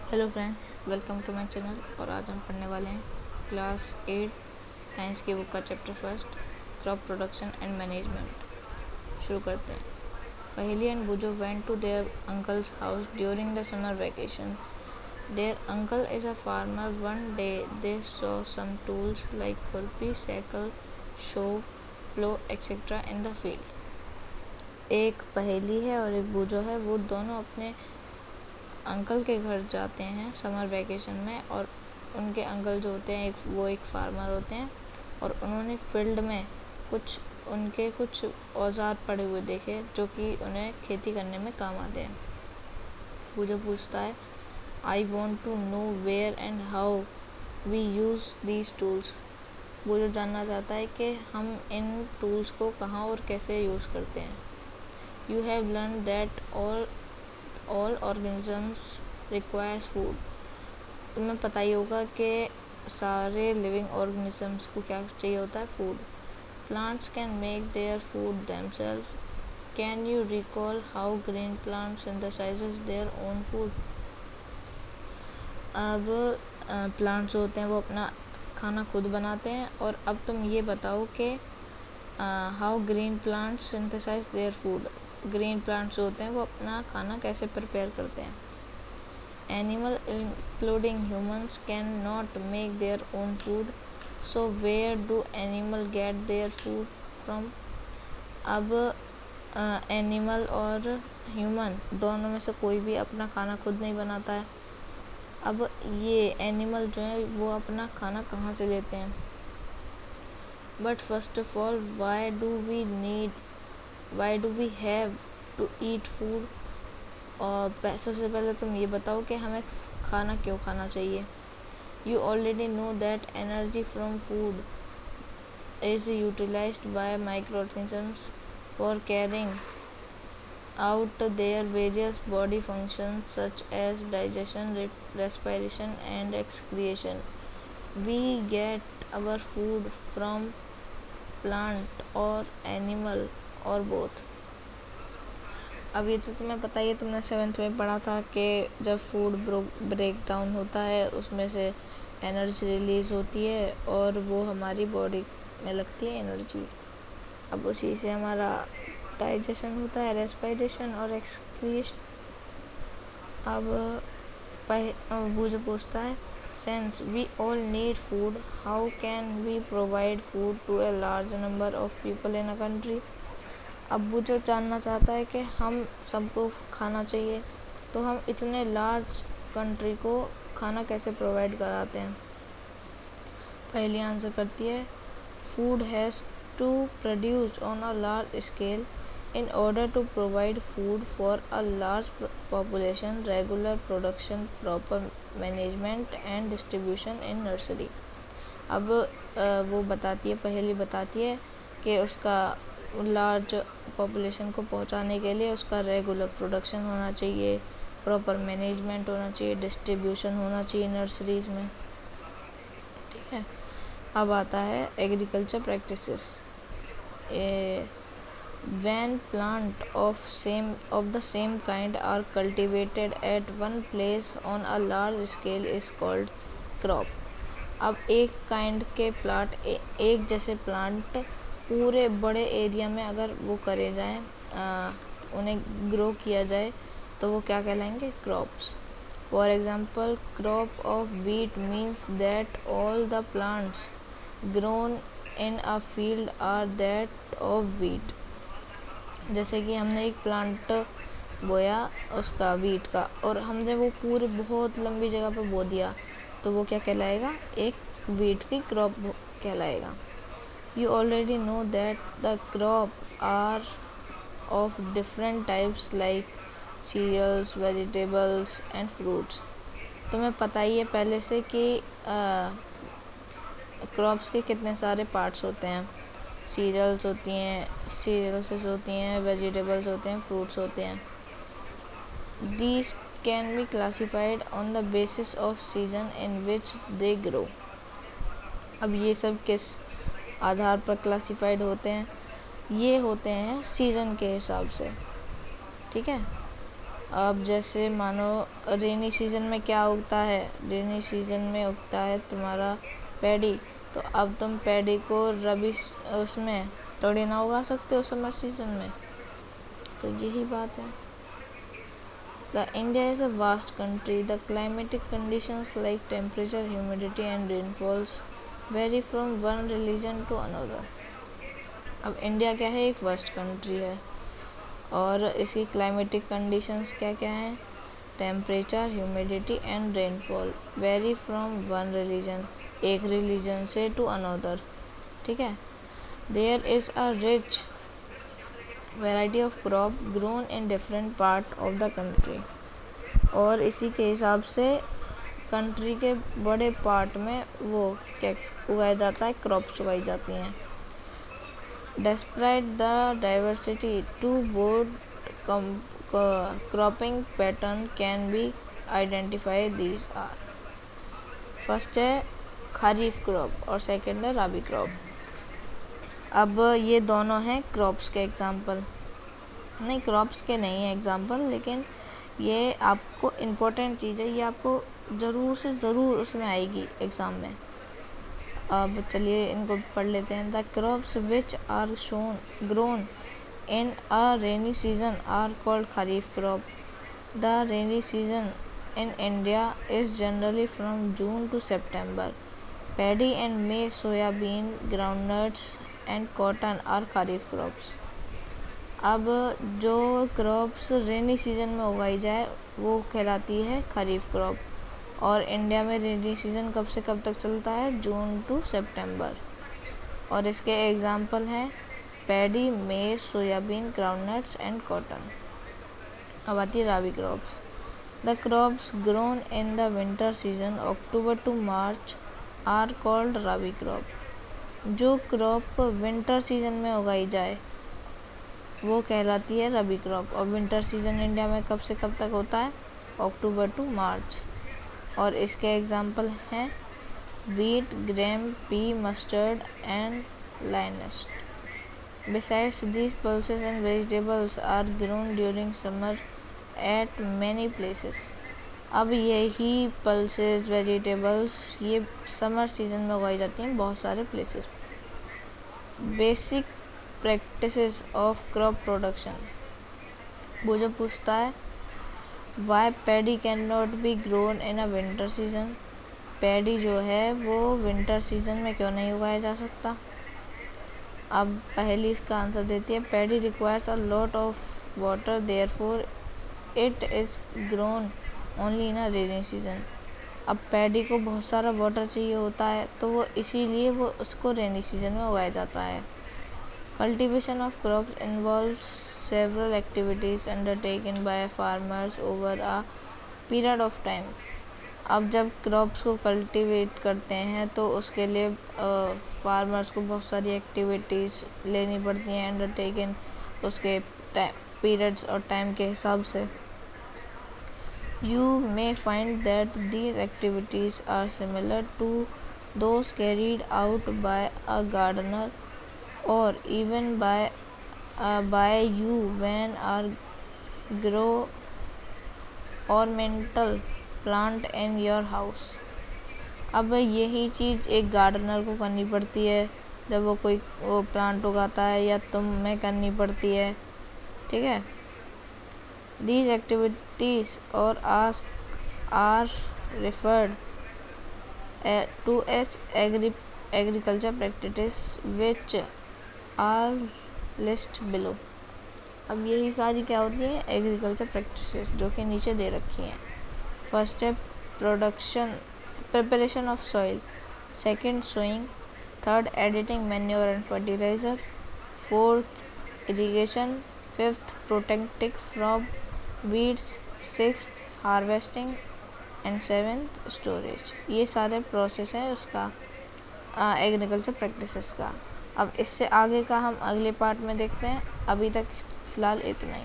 Hello friends, welcome to my channel. और आज हम पढ़ने वाले हैं क्लास 8 साइंस की बुक का chapter first, crop production and management. शुरू करते हैं। Paheli and Boojho went to their uncle's house during the summer vacation. Their uncle is a farmer. One day they saw some tools like खुरपी, sickle, shovel, plough etc. in the field. एक पहेली है और एक बुजो है। वो दोनों अपने अंकल के घर जाते हैं समर वैकेशन में, और उनके अंकल जो होते हैं वो एक फार्मर होते हैं, और उन्होंने फील्ड में कुछ औजार पड़े हुए देखे जो कि उन्हें खेती करने में काम आते हैं। वो जो पूछता है, I want to know where and how we use these tools. वो जो जानना चाहता है कि हम इन टूल्स को कहाँ और कैसे यूज़ करते हैं। You have learn that all organisms requires food. तुम्हें पता ही होगा कि सारे लिविंग ऑर्गेनिजम्स को क्या चाहिए होता है, food. Plants can make their food themselves. Can you recall how green plant synthesises their own food. अब प्लांट्स होते हैं वो अपना खाना खुद बनाते हैं, और अब तुम ये बताओ कि how green plants synthesise their food. Green plants होते हैं वो अपना खाना कैसे प्रिपेयर करते हैं। Animal including humans can not make their own food, so where do animal get their food from. अब एनिमल और ह्यूमन दोनों में से कोई भी अपना खाना खुद नहीं बनाता है। अब ये एनिमल जो है वो अपना खाना कहाँ से लेते हैं। But first of all, why do we have to eat food. और सबसे पहले तुम ये बताओ कि हमें खाना क्यों खाना चाहिए। You already know that energy from food is utilised by microorganisms for carrying out their various body functions such as digestion, respiration and excretion. We get our food from plant or animal or both. अब ये तो तुम्हें पता ही है, तुमने 7th में पढ़ा था कि जब फूड ब्रेक डाउन होता है उसमें से एनर्जी रिलीज़ होती है और वो हमारी बॉडी में लगती है एनर्जी। अब उसी से हमारा डाइजेशन होता है, रेस्पिरेशन और एक्सक्रीशन। अब वो जो पूछता है, since we all need food, how can we provide food to a large number of people in a country. अब वो जो जानना चाहता है कि हम सबको खाना चाहिए, तो हम इतने लार्ज कंट्री को खाना कैसे प्रोवाइड कराते हैं। पहली आंसर करती है, food has to produce on a large scale in order to provide food for a large population. Regular production, proper management and distribution in nursery. अब वो बताती है, पहली बताती है कि उसका लार्ज पॉपुलेशन को पहुंचाने के लिए उसका रेगुलर प्रोडक्शन होना चाहिए, प्रॉपर मैनेजमेंट होना चाहिए, डिस्ट्रीब्यूशन होना चाहिए नर्सरीज में। ठीक है, अब आता है agriculture practices. When plant of the same kind are cultivated at one place on a large scale is called crop. अब एक काइंड के प्लांट एक जैसे प्लांट पूरे बड़े एरिया में अगर वो करे जाएं, उन्हें ग्रो किया जाए, तो वो क्या कहलाएंगे, crops. For example, crop of wheat means that all the plants grown in a field are that of wheat. जैसे कि हमने एक प्लांट बोया उसका व्हीट का, और हमने वो पूरे बहुत लंबी जगह पे बो दिया, तो वो क्या कहलाएगा, एक व्हीट की क्रॉप कहलाएगा। You already know that the crop are of different types like cereals, vegetables and fruits. तुम्हें पता ही है पहले से कि क्रॉप्स के कितने सारे पार्ट्स होते हैं। सीरियल्स होती हैं, वेजिटेबल्स होते हैं, फ्रूट्स होते हैं। These can be classified on the basis off season in which they grow. अब ये सब किस आधार पर क्लासिफाइड होते हैं, ये होते हैं सीजन के हिसाब से। ठीक है, अब जैसे मानो रेनी सीजन में क्या उगता है, रेनी सीजन में उगता है तुम्हारा पैडी, तो अब तुम पैडी को रबी उसमें थोड़ी ना उगा सकते हो समर सीजन में, तो यही बात है। The India is a vast country. The climatic conditions like temperature, humidity and rainfalls vary from one region to another. अब इंडिया क्या है, एक वास्ट कंट्री है और इसकी क्लाइमेटिक कंडीशंस क्या क्या हैं, temperature, humidity and rainfall vary from one region, एक रिलीजन से टू अनदर, ठीक है। There is a rich variety of crop grown in different part of the country, और इसी के हिसाब से कंट्री के बड़े पार्ट में वो क्या उगाया जाता है, क्रॉप्स उगाई जाती हैं। Despite the diversity, two broad cropping pattern can be identified. These are first है खरीफ क्रॉप और सेकंड है रबी क्रॉप। अब ये दोनों हैं क्रॉप्स के एग्जांपल, नहीं क्रॉप्स के नहीं है एग्जांपल, लेकिन ये आपको इम्पोर्टेंट चीज़ है, ये आपको ज़रूर से ज़रूर उसमें आएगी एग्ज़ाम में। अब चलिए इनको पढ़ लेते हैं। The crops which are sown grown in a rainy season are called kharif crop. The rainy season in India is generally from June to September. Paddy and maize, soyabean, groundnuts and cotton are kharif crops. अब जो crops rainy season में उगाई जाए वो कहलाती है खरीफ crop, और India में रेनी सीजन कब से कब तक चलता है, जून टू सितंबर, और इसके एग्जाम्पल हैं पैडी, मेज, सोयाबीन, ग्राउंडनट्स एंड कॉटन। अब आती है rabi crops. The crops grown in the winter season October to March are called rabi crop. जो क्रॉप विंटर सीजन में उगाई जाए वो कहलाती है रबी क्रॉप, और विंटर सीजन इंडिया में कब से कब तक होता है, अक्टूबर टू मार्च, और इसके एग्जाम्पल हैं wheat, gram, pea, mustard and linseed. Besides these, pulses and vegetables are grown during summer at many places. अब यही पल्सेस, वेजिटेबल्स ये समर सीजन में उगाई जाती हैं बहुत सारे places. Basic practices of crop production, वो जो पूछता है why paddy can not be grown in a winter season, paddy जो है वो विंटर सीजन में क्यों नहीं उगाया जा सकता। अब पहली इसका आंसर देती है paddy requires a lot of water therefore it is grown only in a rainy season. अब पैडी को बहुत सारा वाटर चाहिए होता है तो वो इसीलिए वो उसको रेनी सीजन में उगाया जाता है। Cultivation of crops involves several activities undertaken by farmers over a period of time. अब जब क्रॉप्स को कल्टीवेट करते हैं तो उसके लिए फार्मर्स को बहुत सारी एक्टिविटीज़ लेनी पड़ती हैं अंडरटेकन उसके पीरियड्स और टाइम के हिसाब से। You may find that these activities are similar to those carried out by a gardener or even by you when you grow ornamental plant in your house. अब यही चीज़ एक गार्डनर को करनी पड़ती है जब वो कोई वो प्लांट उगाता है, या तुम्हें करनी पड़ती है, ठीक है। These activities or asks are referred to as agriculture practices which are listed below. अब यही सारी क्या होती हैं, एग्रीकल्चर प्रैक्टिसेस, जो कि नीचे दे रखी हैं। फर्स्ट है preparation of soil, second sowing, third adding manure and fertiliser, fourth irrigation, fifth protecting from weeds, sixth harvesting and seventh storage. ये सारे प्रोसेस हैं उसका एग्रीकल्चर प्रैक्टिसेस का। अब इससे आगे का हम अगले पार्ट में देखते हैं, अभी तक फ़िलहाल इतना ही।